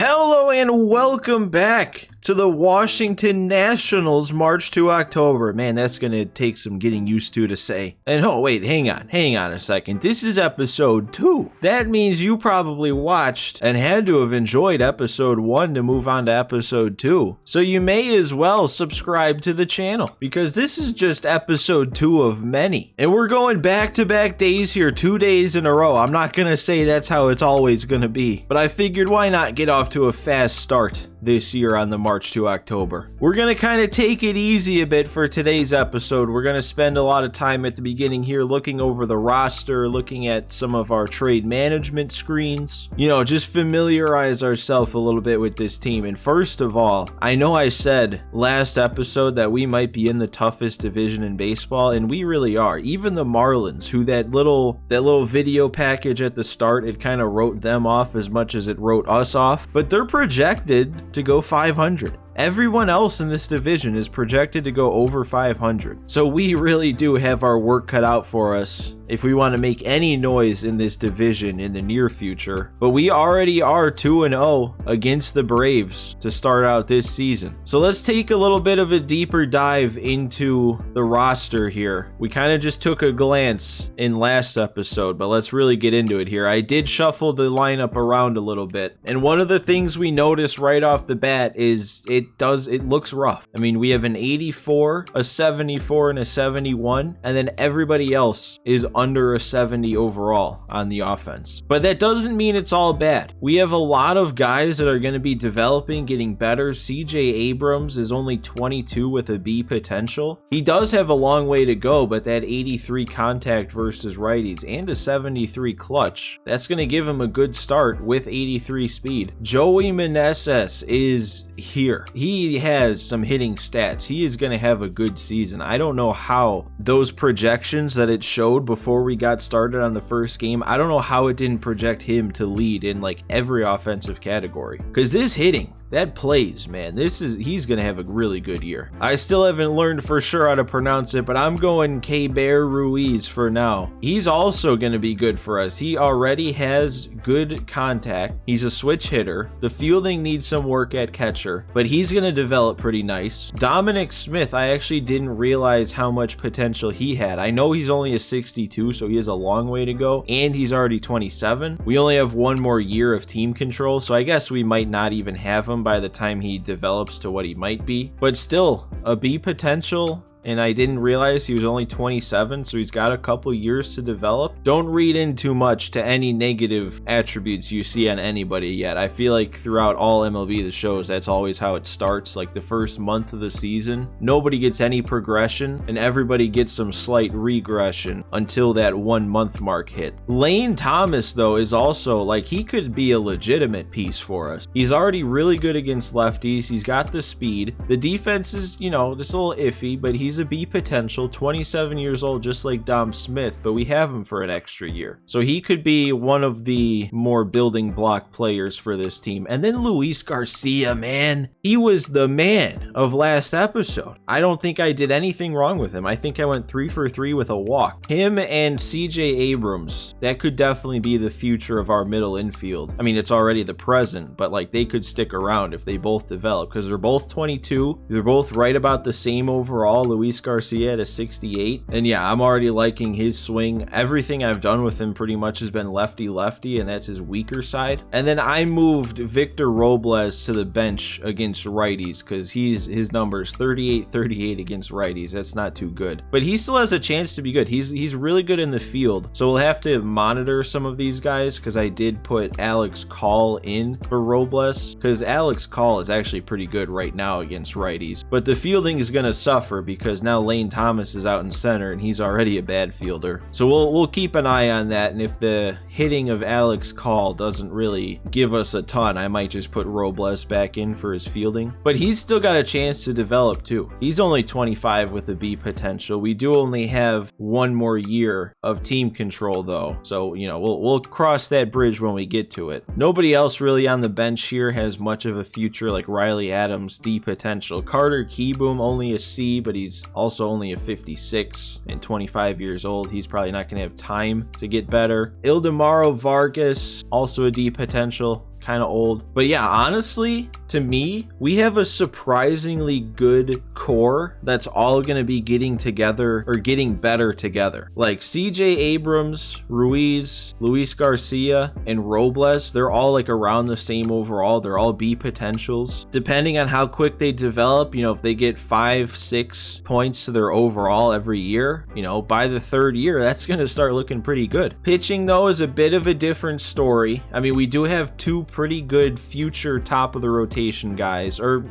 Hello and welcome back to the Washington Nationals March to October. Man, that's going to take some getting used to say. And oh, wait, hang on a second. This is episode 2. That means you probably watched and had to have enjoyed episode 1 to move on to episode 2. So you may as well subscribe to the channel because this is just episode 2 of many. And we're going back-to-back days here, 2 days in a row. I'm not going to say that's how it's always going to be, but I figured why not get off to a fast start this year on the March to October. We're going to kind of take it easy a bit for today's episode. We're going to spend a lot of time at the beginning here looking over the roster, looking at some of our trade management screens, just familiarize ourselves a little bit with this team. And first of all, I know I said last episode that we might be in the toughest division in baseball, and we really are. Even the Marlins, who that little video package at the start, it kind of wrote them off as much as it wrote us off, but they're projected to go 500. Everyone else in this division is projected to go over 500. So we really do have our work cut out for us if we want to make any noise in this division in the near future. But we already are 2-0 against the Braves to start out this season. So let's take a little bit of a deeper dive into the roster here. We kind of just took a glance in last episode, but let's really get into it here. I did shuffle the lineup around a little bit, and one of the things we noticed right off the bat is it looks rough. I mean, we have an 84, a 74, and a 71, and then everybody else is under a 70 overall on the offense. But that doesn't mean it's all bad. We have a lot of guys that are going to be developing, getting better. CJ Abrams is only 22 with a B potential. He does have a long way to go, but that 83 contact versus righties and a 73 clutch, that's going to give him a good start with 83 speed. Joey Meneses is here. He has some hitting stats. He is going to have a good season. I don't know how those projections that it showed before we got started on the first game, I don't know how it didn't project him to lead in like every offensive category. Because this hitting, that plays, man. He's going to have a really good year. I still haven't learned for sure how to pronounce it, but I'm going K-Bear Ruiz for now. He's also going to be good for us. He already has good contact. He's a switch hitter. The fielding needs some work at catcher, but he's going to develop pretty nice. Dominic Smith, I actually didn't realize how much potential he had. I know he's only a 62, so he has a long way to go, and he's already 27. We only have one more year of team control, so I guess we might not even have him by the time he develops to what he might be, but still a B potential. And I didn't realize he was only 27, so he's got a couple years to develop. Don't read in too much to any negative attributes you see on anybody yet. I feel like throughout all MLB The Shows, that's always how it starts. Like the first month of the season, nobody gets any progression, and everybody gets some slight regression until that 1 month mark hit. Lane Thomas, though, is also, like, he could be a legitimate piece for us. He's already really good against lefties. He's got the speed. The defense is, just a little iffy, but he's a B potential, 27 years old, just like Dom Smith, but we have him for an extra year. So he could be one of the more building block players for this team. And then Luis Garcia, man, he was the man of last episode. I don't think I did anything wrong with him. I think I went 3 for 3 with a walk. Him and CJ Abrams, that could definitely be the future of our middle infield. I mean, it's already the present, but like they could stick around if they both develop because they're both 22. They're both right about the same overall. Luis Garcia at a 68. And yeah, I'm already liking his swing. Everything I've done with him pretty much has been lefty-lefty, and that's his weaker side. And then I moved Victor Robles to the bench against righties because his numbers 38-38 against righties. That's not too good. But he still has a chance to be good. He's really good in the field. So we'll have to monitor some of these guys because I did put Alex Call in for Robles because Alex Call is actually pretty good right now against righties. But the fielding is going to suffer because now Lane Thomas is out in center and he's already a bad fielder. So we'll keep an eye on that, and if the hitting of Alex Call doesn't really give us a ton, I might just put Robles back in for his fielding. But he's still got a chance to develop too. He's only 25 with a B potential. We do only have one more year of team control though, so we'll cross that bridge when we get to it. Nobody else really on the bench here has much of a future, like Riley Adams, D potential. Carter Kieboom only a C, but he's also only a 56 and 25 years old. He's probably not going to have time to get better. Ildemaro Vargas, also a D potential. kind of old. But yeah, honestly, to me, we have a surprisingly good core that's all going to be getting together or getting better together. Like CJ Abrams, Ruiz, Luis Garcia, and Robles, they're all like around the same overall. They're all B potentials. Depending on how quick they develop, you know, if they get 5-6 points to their overall every year, you know, by the third year, that's going to start looking pretty good. Pitching, though, is a bit of a different story. I mean, we do have two pretty good future top of the rotation guys, or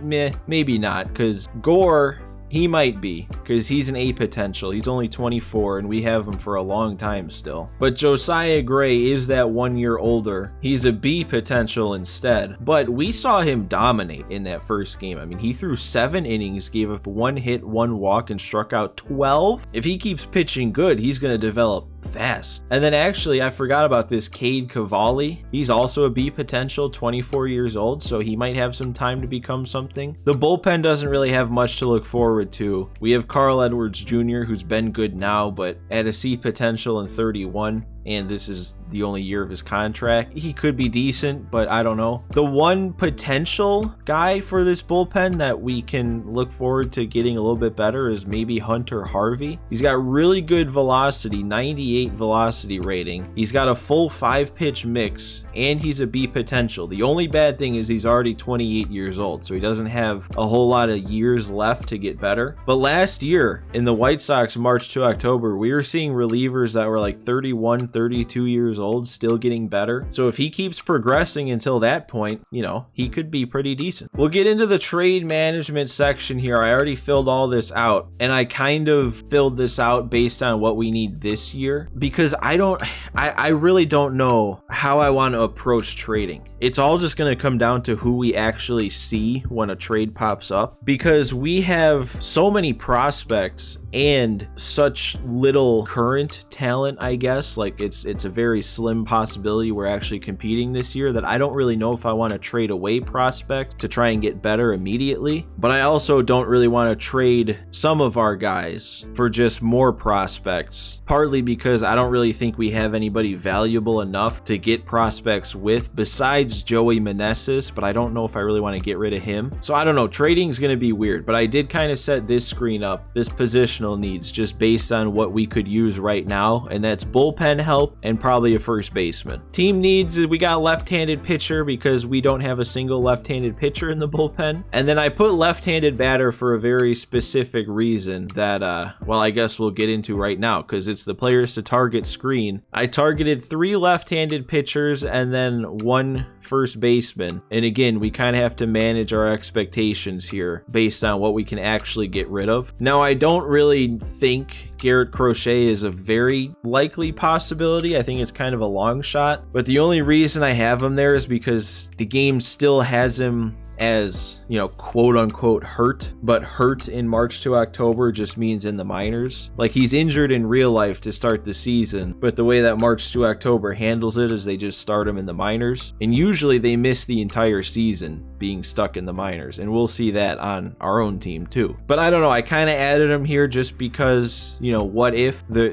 maybe not, because Gore, he might be, because he's an A potential. He's only 24, and we have him for a long time still. But Josiah Gray is that 1 year older. He's a B potential instead. But we saw him dominate in that first game. I mean, he threw 7 innings, gave up 1 hit, 1 walk, and struck out 12. If he keeps pitching good, he's going to develop fast. And then actually, I forgot about this Cade Cavalli. He's also a B potential, 24 years old, so he might have some time to become something. The bullpen doesn't really have much to look forward to. We have Carl Edwards Jr., who's been good now, but at a C potential in 31. And this is the only year of his contract. He could be decent, but I don't know. The one potential guy for this bullpen that we can look forward to getting a little bit better is maybe Hunter Harvey. He's got really good velocity, 98 velocity rating. He's got a full 5-pitch mix, and he's a B potential. The only bad thing is he's already 28 years old, so he doesn't have a whole lot of years left to get better. But last year, in the White Sox March to October, we were seeing relievers that were like 31, 32 years old still getting better. So if he keeps progressing until that point, you know, he could be pretty decent. We'll get into the trade management section here. I already filled all this out, and I kind of filled this out based on what we need this year, because I really don't know how I want to approach trading. It's all just going to come down to who we actually see when a trade pops up, because we have so many prospects and such little current talent, I guess. Like it's a very slim possibility we're actually competing this year, that I don't really know if I want to trade away prospects to try and get better immediately. But I also don't really want to trade some of our guys for just more prospects, partly because I don't really think we have anybody valuable enough to get prospects with besides Joey Meneses, but I don't know if I really want to get rid of him. So I don't know, trading is going to be weird, but I did kind of set this screen up, this positional needs, just based on what we could use right now, and that's bullpen help and probably a first baseman. Team needs, we got left-handed pitcher because we don't have a single left-handed pitcher in the bullpen. And then I put left-handed batter for a very specific reason that, well, I guess we'll get into right now, because it's the players to target screen. I targeted 3 left-handed pitchers and then 1 first baseman. And again, we kind of have to manage our expectations here based on what we can actually get rid of. Now, I don't really think Garrett Crochet is a very likely possibility. I think it's kind of a long shot, but the only reason I have him there is because the game still has him as, you know, quote unquote hurt, but hurt in March to October just means in the minors. Like, he's injured in real life to start the season, but the way that March to October handles it is they just start him in the minors, and usually they miss the entire season being stuck in the minors, and we'll see that on our own team too. But I don't know, I kind of added him here just because, you know, what if the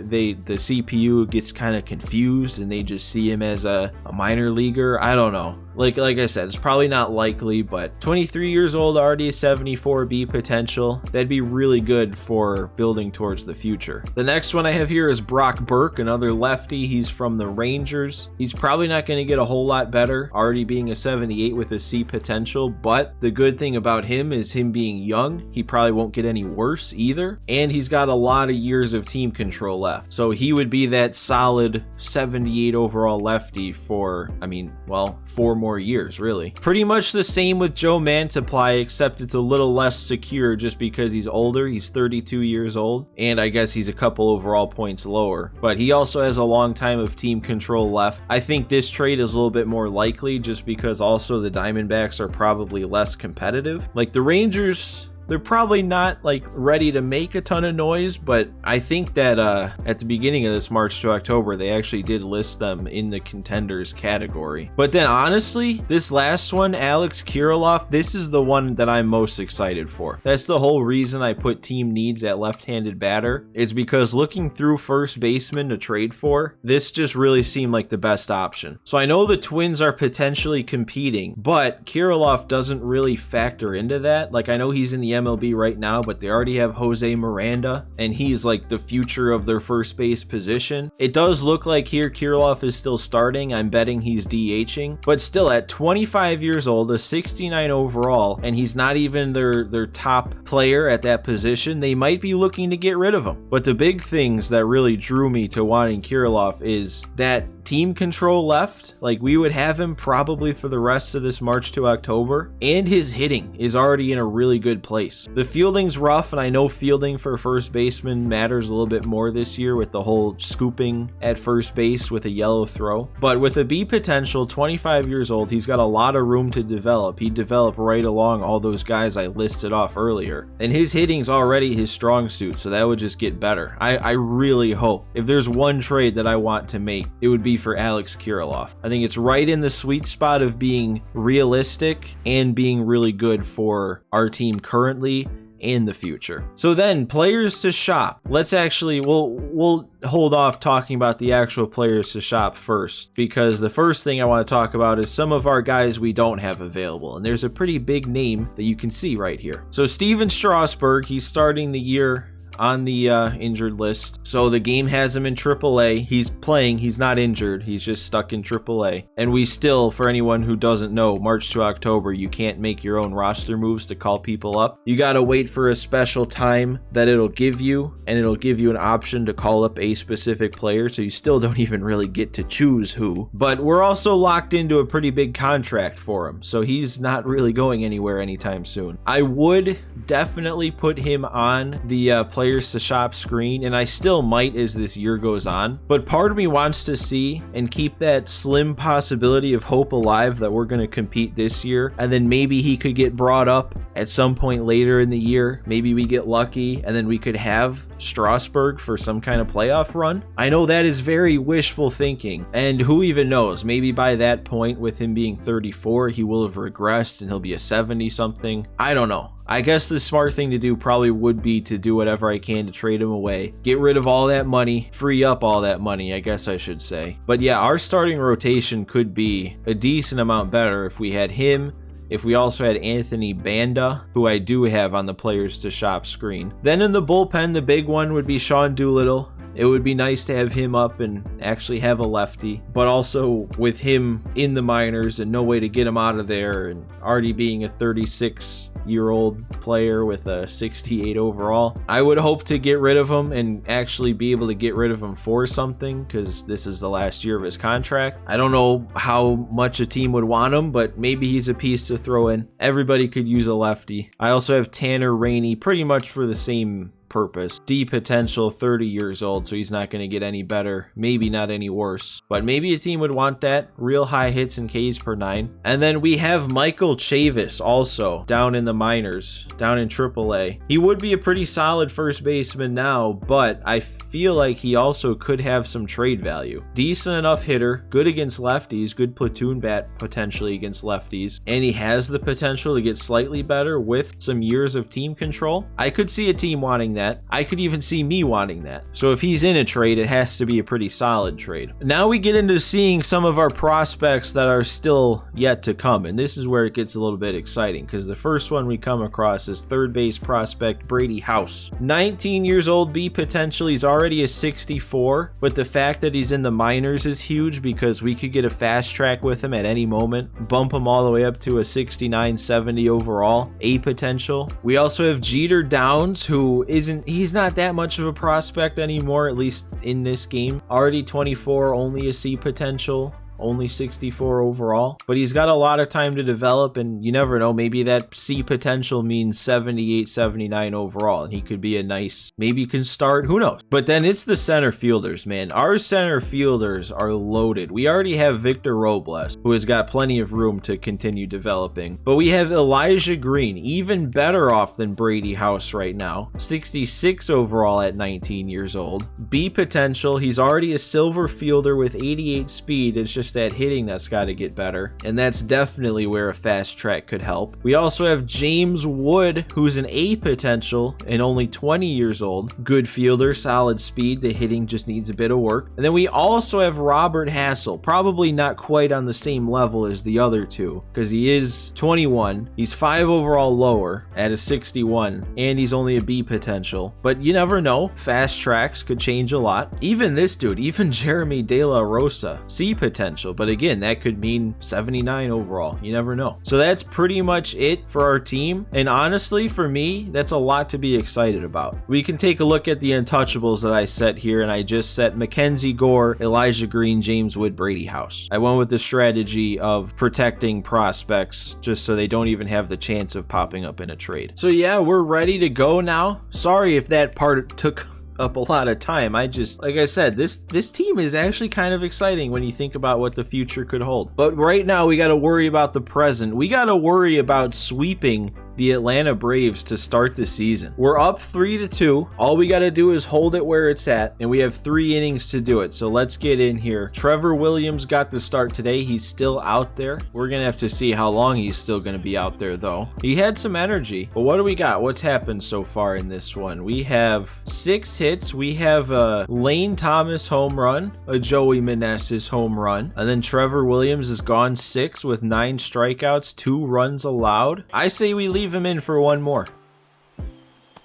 CPU gets kind of confused and they just see him as a minor leaguer? I don't know. Like I said, it's probably not likely, but 23 years old, already a 74B potential. That'd be really good for building towards the future. The next one I have here is Brock Burke, another lefty. He's from the Rangers. He's probably not going to get a whole lot better, already being a 78 with a C potential, but the good thing about him is him being young. He probably won't get any worse either, and he's got a lot of years of team control left. So he would be that solid 78 overall lefty for, I mean, well, 4 more years, really. Pretty much the same with Joe Mantiply, except it's a little less secure just because he's older. He's 32 years old, and I guess he's a couple overall points lower, but he also has a long time of team control left. I think this trade is a little bit more likely just because also the Diamondbacks are probably less competitive. Like, the Rangers, They're probably not like ready to make a ton of noise, but I think that at the beginning of this March to October, they actually did list them in the contenders category. But then honestly, this last one, Alex Kirilloff, this is the one that I'm most excited for. That's the whole reason I put team needs at left-handed batter, is because looking through first baseman to trade for, this just really seemed like the best option. So I know the Twins are potentially competing, but Kirilloff doesn't really factor into that. Like, I know he's in the MLB right now, but they already have Jose Miranda, and he's like the future of their first base position. It does look like here Kirilloff is still starting. I'm betting he's DHing, but still at 25 years old, a 69 overall, and he's not even their top player at that position, they might be looking to get rid of him. But the big things that really drew me to wanting Kirilloff is that team control left. Like, we would have him probably for the rest of this March to October, and his hitting is already in a really good place. The fielding's rough, and I know fielding for first baseman matters a little bit more this year with the whole scooping at first base with a yellow throw. But with a B potential, 25 years old, he's got a lot of room to develop. He developed right along all those guys I listed off earlier, and his hitting's already his strong suit, so that would just get better. I really hope, if there's one trade that I want to make, it would be for Alex Kirilloff. I think it's right in the sweet spot of being realistic and being really good for our team currently and the future. So then, players to shop. Let's actually, we'll hold off talking about the actual players to shop first, because the first thing I want to talk about is some of our guys we don't have available, and there's a pretty big name that you can see right here. So Steven Strasburg, he's starting the year on the injured list. So the game has him in AAA. He's playing, he's not injured, he's just stuck in AAA. And we still, for anyone who doesn't know, March to October, you can't make your own roster moves to call people up. You gotta wait for a special time that it'll give you, and it'll give you an option to call up a specific player, so you still don't even really get to choose who. But we're also locked into a pretty big contract for him, so he's not really going anywhere anytime soon. I would definitely put him on the players to shop screen, and I still might as this year goes on, but part of me wants to see and keep that slim possibility of hope alive that we're going to compete this year, and then maybe he could get brought up at some point later in the year. Maybe we get lucky and then we could have Strasburg for some kind of playoff run. I know that is very wishful thinking, and who even knows, maybe by that point, with him being 34, he will have regressed and he'll be a 70 something. I don't know. I guess the smart thing to do probably would be to do whatever I can to trade him away, get rid of all that money, free up all that money, I guess I should say. But yeah, our starting rotation could be a decent amount better if we had him, if we also had Anthony Banda, who I do have on the players to shop screen. Then in the bullpen, the big one would be Sean Doolittle. It would be nice to have him up and actually have a lefty, but also with him in the minors and no way to get him out of there, and already being a 36-year-old player with a 68 overall, I would hope to get rid of him and actually be able to get rid of him for something, because this is the last year of his contract. I don't know how much a team would want him, but maybe he's a piece to throw in. Everybody could use a lefty. I also have Tanner Rainey pretty much for the same purpose. D potential, 30 years old, so he's not going to get any better, maybe not any worse, but maybe a team would want that. Real high hits and Ks per 9. And then we have Michael Chavis also down in the minors, down in AAA. He would be a pretty solid first baseman now, but I feel like he also could have some trade value. Decent enough hitter, good against lefties, good platoon bat potentially against lefties, and he has the potential to get slightly better with some years of team control. I could see a team wanting that. I could even see me wanting that. So if he's in a trade, it has to be a pretty solid trade. Now we get into seeing some of our prospects that are still yet to come, and this is where it gets a little bit exciting, because the first one we come across is third base prospect Brady House. 19 years old, B potential. He's already a 64, but the fact that he's in the minors is huge, because we could get a fast track with him at any moment, bump him all the way up to a 69, 70 overall, A potential. We also have Jeter Downs, who he's not that much of a prospect anymore, at least in this game. Already 24, only a C potential. only 64 overall, but he's got a lot of time to develop, and you never know, maybe that C potential means 78, 79 overall, and he could be a nice, maybe he can start, who knows. But then it's the center fielders, man. Our center fielders are loaded. We already have Victor Robles, who has got plenty of room to continue developing, but we have Elijah Green, even better off than Brady House right now, 66 overall at 19 years old. B potential, he's already a silver fielder with 88 speed. It's just that hitting that's got to get better, and that's definitely where a fast track could help. We also have James Wood, who's an A potential and only 20 years old. Good fielder, solid speed. The hitting just needs a bit of work. And then we also have Robert Hassel, probably not quite on the same level as the other two, because he is 21. He's 5 overall lower at a 61, and he's only a B potential. But you never know. Fast tracks could change a lot. Even this dude, even Jeremy De La Rosa, C potential, but again, that could mean 79 overall. You never know. So that's pretty much it for our team, and honestly, for me, that's a lot to be excited about. We can take a look at the untouchables that I set here, and I just set Mackenzie Gore, Elijah Green, James Wood, Brady House. I went with the strategy of protecting prospects just so they don't even have the chance of popping up in a trade. So yeah, we're ready to go now. Sorry if that part took up a lot of time. Like I said, this team is actually kind of exciting when you think about what the future could hold. But right now we got to worry about the present. We got to worry about sweeping the Atlanta Braves to start the season. We're up 3-2. All we got to do is hold it where it's at, and we have 3 innings to do it. So let's get in here. Trevor Williams got the start today. He's still out there. We're gonna have to see how long he's still gonna be out there though. He had some energy, but what do we got? What's happened so far in this one? We have 6 hits. We have a Lane Thomas home run, a Joey Meneses home run, and then Trevor Williams has gone 6 with 9 strikeouts, 2 runs allowed. I say we leave him in for one more.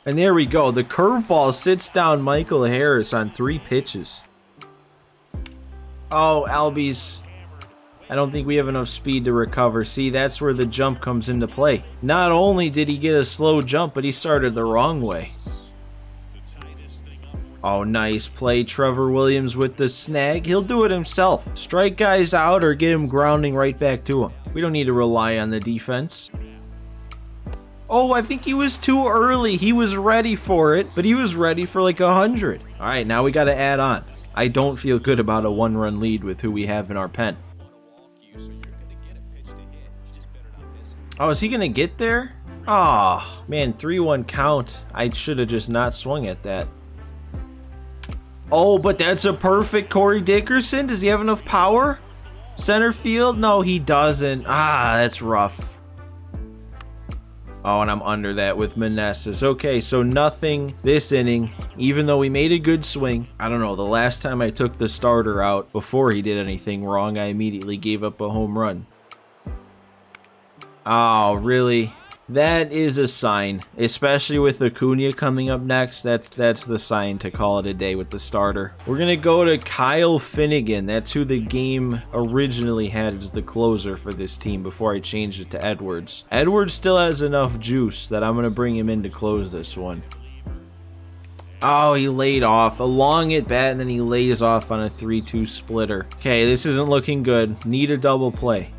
And there we go. The curveball sits down Michael Harris on 3 pitches. Oh, Albies. I don't think we have enough speed to recover. See, that's where the jump comes into play. Not only did he get a slow jump, but he started the wrong way. Oh, nice play. Trevor Williams with the snag. He'll do it himself. Strike guys out or get him grounding right back to him. We don't need to rely on the defense. Oh, I think he was too early. He was ready for it, but he was ready for like 100. All right, now we got to add on. I don't feel good about a 1-run lead with who we have in our pen. Oh, is he going to get there? Oh, man, 3-1 count. I should have just not swung at that. Oh, but that's a perfect Corey Dickerson. Does he have enough power? Center field? No, he doesn't. Ah, that's rough. Oh, and I'm under that with Meneses. Okay, so nothing this inning, even though we made a good swing. I don't know, the last time I took the starter out before he did anything wrong, I immediately gave up a home run. Oh, really? That is a sign, especially with Acuna coming up next. That's the sign to call it a day with the starter. We're going to go to Kyle Finnegan. That's who the game originally had as the closer for this team before I changed it to Edwards. Edwards still has enough juice that I'm going to bring him in to close this one. Oh, he laid off. A long at bat, and then he lays off on a 3-2 splitter. Okay, this isn't looking good. Need a double play.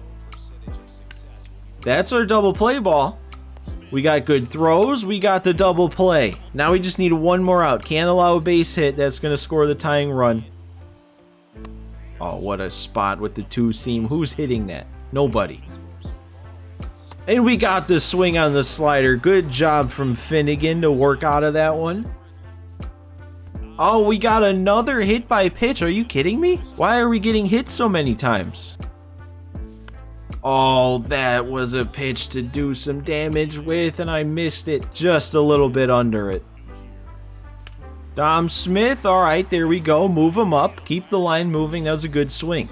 That's our double play ball. We got good throws. We got the double play. Now we just need one more out. Can't allow a base hit. That's going to score the tying run. Oh, what a spot with the 2-seam. Who's hitting that? Nobody. And we got the swing on the slider. Good job from Finnegan to work out of that one. Oh, we got another hit by pitch. Are you kidding me? Why are we getting hit so many times? Oh, that was a pitch to do some damage with, and I missed it just a little bit under it. Dom Smith, all right, there we go. Move him up. Keep the line moving. That was a good swing.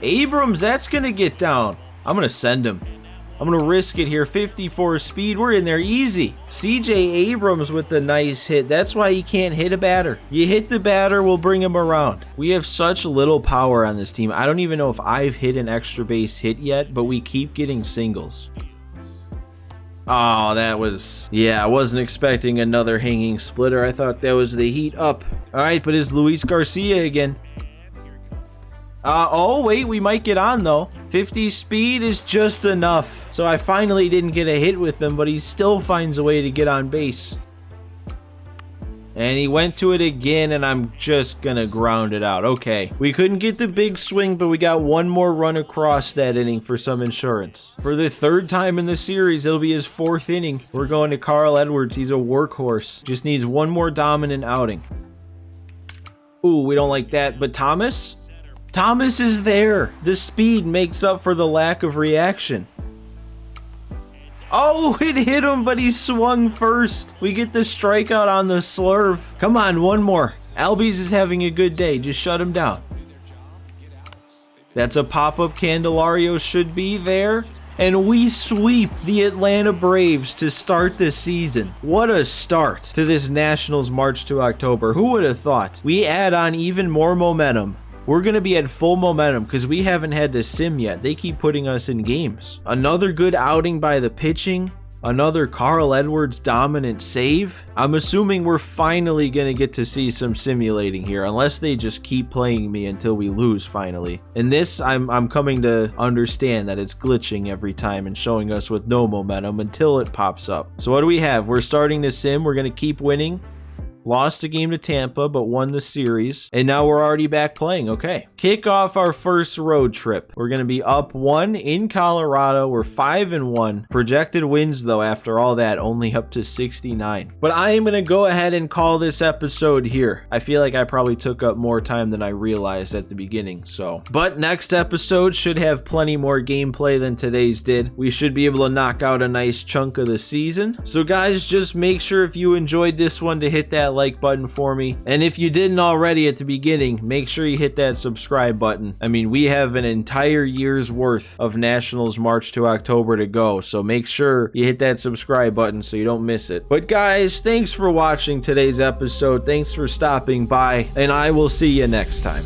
Abrams, that's going to get down. I'm going to send him. I'm going to risk it here. 54 speed. We're in there easy. CJ Abrams with the nice hit. That's why he can't hit a batter. You hit the batter, we'll bring him around. We have such little power on this team. I don't even know if I've hit an extra base hit yet, but we keep getting singles. Oh, that was... Yeah, I wasn't expecting another hanging splitter. I thought that was the heat up. All right, but it's Luis Garcia again. Oh, wait, we might get on, though. 50 speed is just enough. So I finally didn't get a hit with him, but he still finds a way to get on base. And he went to it again, and I'm just gonna ground it out. Okay, we couldn't get the big swing, but we got one more run across that inning for some insurance. For the third time in the series, it'll be his fourth inning. We're going to Carl Edwards. He's a workhorse. Just needs one more dominant outing. Ooh, we don't like that, but Thomas? Thomas is there. The speed makes up for the lack of reaction. Oh, it hit him, but he swung first. We get the strikeout on the slurve. Come on, one more. Albies is having a good day. Just shut him down. That's a pop-up. Candelario should be there. And we sweep the Atlanta Braves to start the season. What a start to this Nationals March to October. Who would have thought? We add on even more momentum. We're going to be at full momentum because we haven't had to sim yet. They keep putting us in games. Another good outing by the pitching. Another Carl Edwards dominant save. I'm assuming we're finally going to get to see some simulating here, unless they just keep playing me until we lose finally. In this, I'm coming to understand that it's glitching every time and showing us with no momentum until it pops up. So what do we have? We're starting to sim. We're going to keep winning. Lost a game to Tampa, but won the series. And now we're already back playing. Okay. Kick off our first road trip. We're going to be up 1 in Colorado. We're 5-1. Projected wins, though, after all that, only up to 69. But I am going to go ahead and call this episode here. I feel like I probably took up more time than I realized at the beginning, so. But next episode should have plenty more gameplay than today's did. We should be able to knock out a nice chunk of the season. So, guys, just make sure if you enjoyed this one to hit that like button for me, and if you didn't already at the beginning, make sure you hit that subscribe button. I mean, we have an entire year's worth of Nationals March to October to go, so make sure you hit that subscribe button so you don't miss it. But guys, thanks for watching today's episode. Thanks for stopping by, and I will see you next time.